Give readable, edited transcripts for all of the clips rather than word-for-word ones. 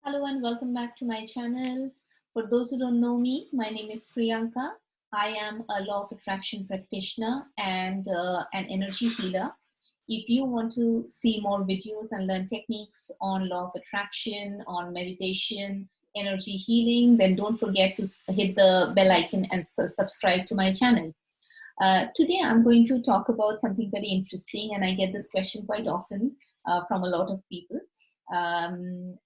Hello and welcome back to my channel. For those who don't know me, my name is Priyanka. I am a law of attraction practitioner and an energy healer. If you want to see more videos and learn techniques on law of attraction, on meditation, energy healing, then don't forget to hit the bell icon and subscribe to my channel. Today, I'm going to talk about something very interesting, and I get this question quite often from a lot of people. Um,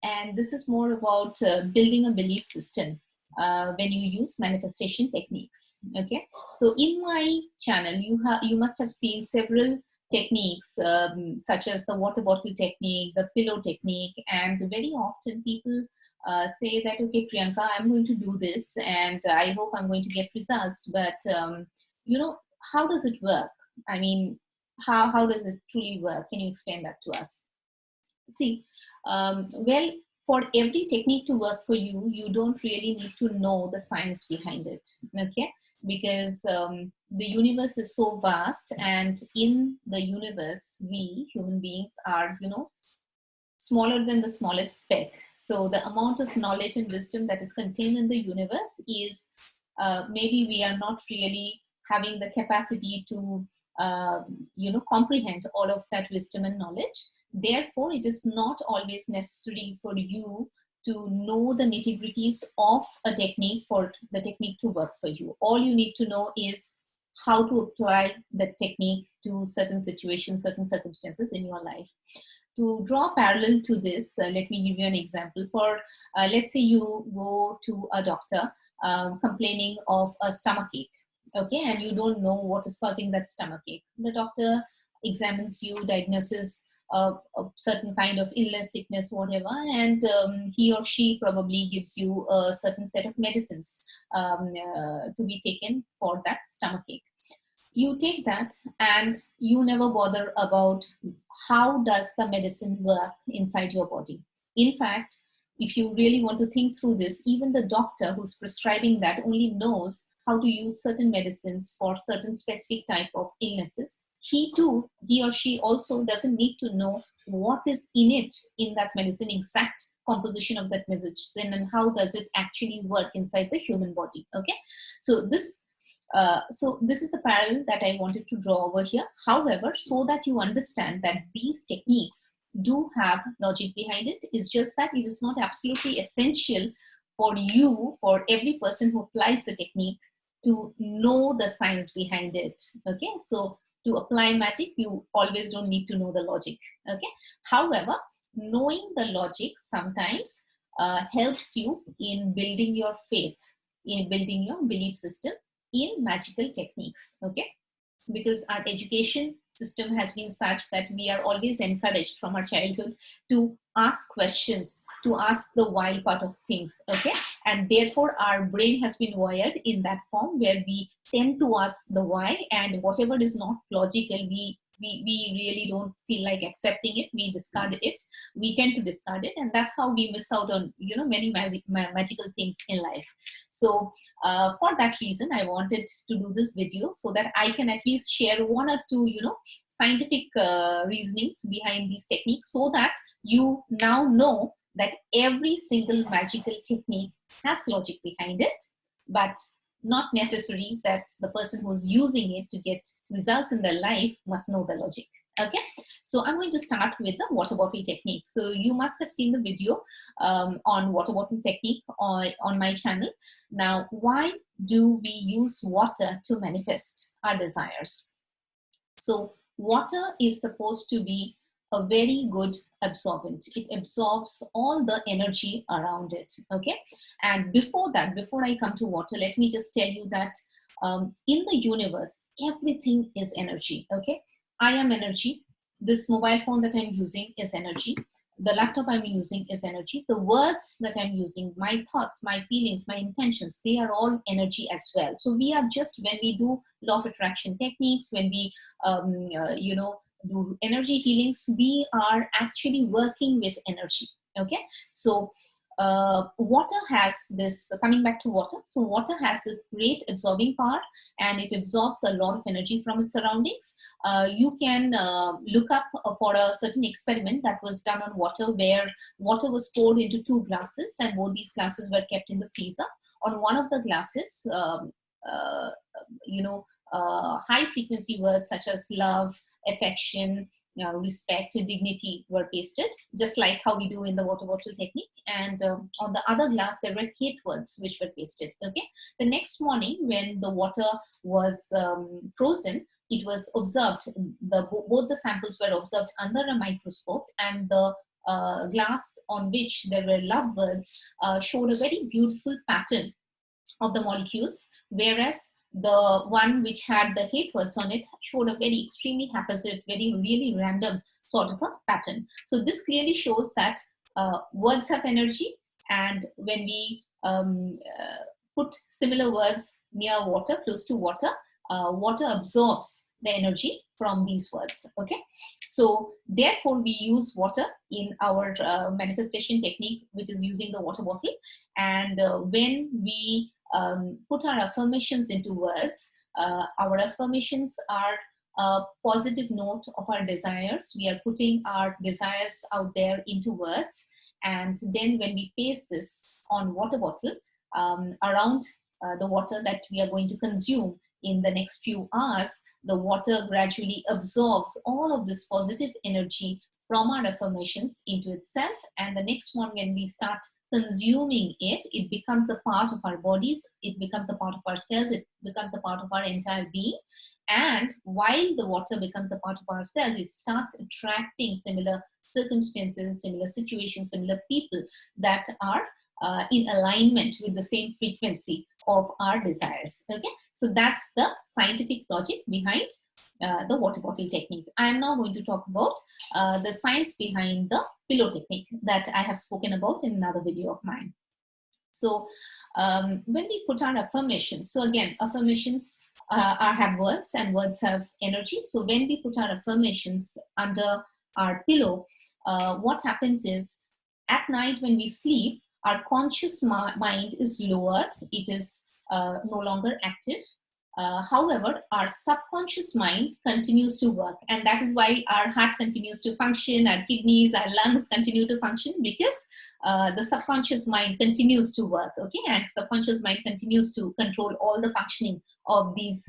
and this is more about building a belief system when you use manifestation techniques. Okay, so in my channel, you must have seen several techniques such as the water bottle technique, the pillow technique, and very often people say that, okay, Priyanka, I'm going to do this, and I hope I'm going to get results, but how does it work? I mean, how does it truly work? Can you explain that to us? See, well, for every technique to work for you, you don't really need to know the science behind it, okay? Because the universe is so vast, and in the universe, we human beings are, smaller than the smallest speck. So the amount of knowledge and wisdom that is contained in the universe is maybe we are not really having the capacity to comprehend all of that wisdom and knowledge. Therefore, it is not always necessary for you to know the nitty-gritties of a technique for the technique to work for you. All you need to know is how to apply the technique to certain situations, certain circumstances in your life. To draw parallel to this, let me give you an example. For let's say you go to a doctor complaining of a stomach ache, okay, and you don't know what is causing that stomach ache. The doctor examines you, diagnoses a certain kind of illness, sickness, whatever, and he or she probably gives you a certain set of medicines to be taken for that stomach ache. You take that and you never bother about how does the medicine work inside your body. In fact, if you really want to think through this, even the doctor who's prescribing that only knows how to use certain medicines for certain specific type of illnesses. He or she also doesn't need to know what is in it, in that medicine, exact composition of that medicine, and how does it actually work inside the human body. Okay, so this is the parallel that I wanted to draw over here. However, so that you understand that these techniques do have logic behind it, it's just that it is not absolutely essential for you, for every person who applies the technique, to know the science behind it. Okay, so to apply magic, you always don't need to know the logic. Okay, however, knowing the logic sometimes helps you in building your faith, in building your belief system in magical techniques. Okay, because our education system has been such that we are always encouraged from our childhood to ask questions, to ask the why part of things. Okay, and therefore our brain has been wired in that form where we tend to ask the why, and whatever is not logical, we really don't feel like accepting it. We discard it. We tend to discard it, and that's how we miss out on many magical things in life. So for that reason, I wanted to do this video so that I can at least share one or two scientific reasonings behind these techniques, so that you now know that every single magical technique has logic behind it, but not necessary that the person who's using it to get results in their life must know the logic. Okay, so I'm going to start with the water bottle technique. So you must have seen the video on water bottle technique on my channel. Now, why do we use water to manifest our desires? So water is supposed to be a very good absorbent. It absorbs all the energy around it. Okay, and before that, before I come to water, let me just tell you that in the universe, everything is energy. Okay, I am energy. This mobile phone that I'm using is energy. The laptop I'm using is energy. The words that I'm using, my thoughts, my feelings, my intentions, they are all energy as well. So we are just, when we do law of attraction techniques, when we do energy healings, we are actually working with energy. Okay, so water has this, coming back to water, so water has this great absorbing power, and it absorbs a lot of energy from its surroundings. You can look up for a certain experiment that was done on water, where water was poured into two glasses, and both these glasses were kept in the freezer. On one of the glasses, uh, you know, high frequency words such as love, affection, respect, dignity were pasted, just like how we do in the water bottle technique. And on the other glass, there were hate words which were pasted. Okay. The next morning, when the water was frozen, it was observed. Both the samples were observed under a microscope, and the glass on which there were love words showed a very beautiful pattern of the molecules, whereas the one which had the hate words on it showed a very extremely haphazard, very really random sort of a pattern. So this clearly shows that words have energy, and when we put similar words near water, close to water, water absorbs the energy from these words. Okay, so therefore we use water in our manifestation technique, which is using the water bottle. And when we put our affirmations into words, our affirmations are a positive note of our desires. We are putting our desires out there into words, and then when we paste this on water bottle around the water that we are going to consume in the next few hours, the water gradually absorbs all of this positive energy from our affirmations into itself. And the next one, when we start consuming it, it becomes a part of our bodies, it becomes a part of our cells, it becomes a part of our entire being. And while the water becomes a part of our cells, it starts attracting similar circumstances, similar situations, similar people that are in alignment with the same frequency of our desires. Okay, so that's the scientific logic behind the water bottle technique. I am now going to talk about the science behind the pillow technique that I have spoken about in another video of mine. So when we put our affirmations, so again, affirmations have words, and words have energy. So when we put our affirmations under our pillow, what happens is, at night when we sleep, our conscious mind is lowered. It is no longer active. However, our subconscious mind continues to work, and that is why our heart continues to function, our kidneys, our lungs continue to function, because the subconscious mind continues to work. Okay, and subconscious mind continues to control all the functioning of these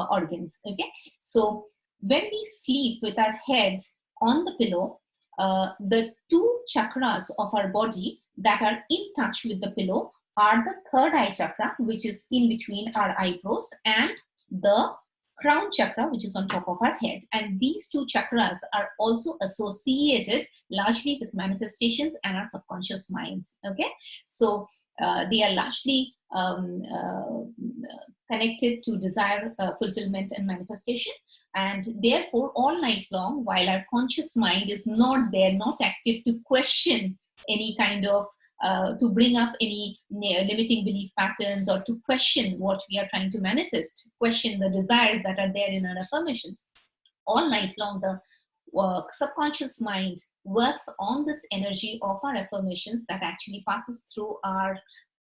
organs. Okay, so when we sleep with our head on the pillow, the two chakras of our body that are in touch with the pillow are the third eye chakra, which is in between our eyebrows, and the crown chakra, which is on top of our head. And these two chakras are also associated largely with manifestations and our subconscious minds. Okay, so they are largely connected to desire, fulfillment, and manifestation. And therefore, all night long, while our conscious mind is not there, not active to question any kind of to bring up any limiting belief patterns, or to question what we are trying to manifest, question the desires that are there in our affirmations. All night long, the subconscious mind works on this energy of our affirmations that actually passes through our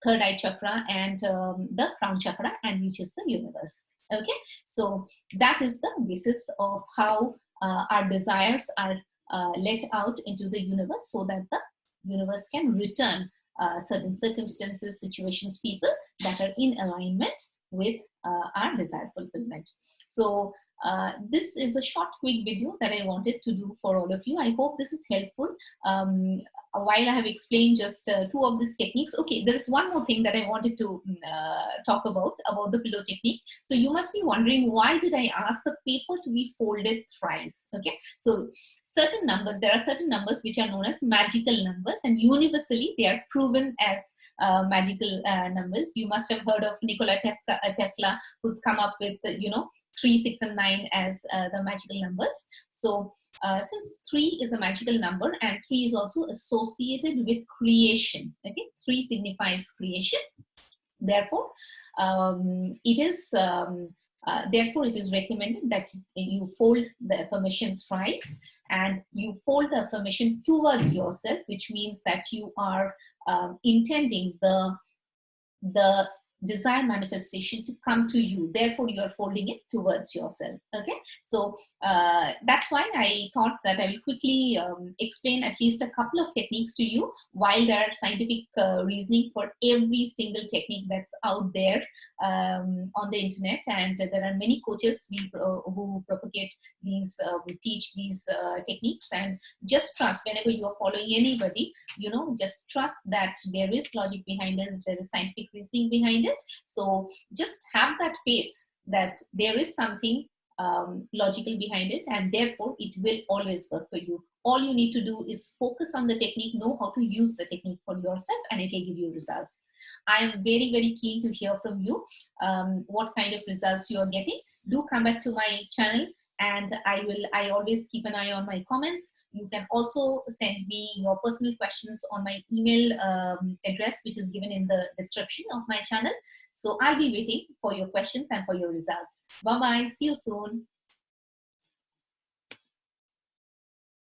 third eye chakra and the crown chakra and reaches the universe. Okay, so that is the basis of how our desires are let out into the universe, so that the universe can return certain circumstances, situations, people that are in alignment with our desired fulfillment. So this is a short, quick video that I wanted to do for all of you. I hope this is helpful. While I have explained just two of these techniques, okay, there is one more thing that I wanted to talk about the pillow technique. So you must be wondering, why did I ask the paper to be folded thrice? Okay, so certain numbers, there are certain numbers which are known as magical numbers, and universally they are proven as magical numbers. You must have heard of Nikola Tesla, who's come up with 3, 6, and 9 as the magical numbers. So since 3 is a magical number, and 3 is also associated with creation, okay, 3 signifies creation. Therefore, it is recommended that you fold the affirmation thrice. and you fold the affirmation towards yourself, which means that you are intending the desired manifestation to come to you. Therefore, you are folding it towards yourself. Okay, so that's why I thought that I will quickly explain at least a couple of techniques to you, while there are scientific reasoning for every single technique that's out there on the internet, and there are many coaches who propagate these, who teach these techniques. And just trust, whenever you are following anybody, just trust that there is logic behind it, there is scientific reasoning behind it. So just have that faith that there is something logical behind it, and therefore it will always work for you. All you need to do is focus on the technique, know how to use the technique for yourself, and it will give you results. I am very, very keen to hear from you what kind of results you are getting. Do come back to my channel, and I always keep an eye on my comments. You can also send me your personal questions on my email address, which is given in the description of my channel. So I'll be waiting for your questions and for your results. Bye bye, see you soon.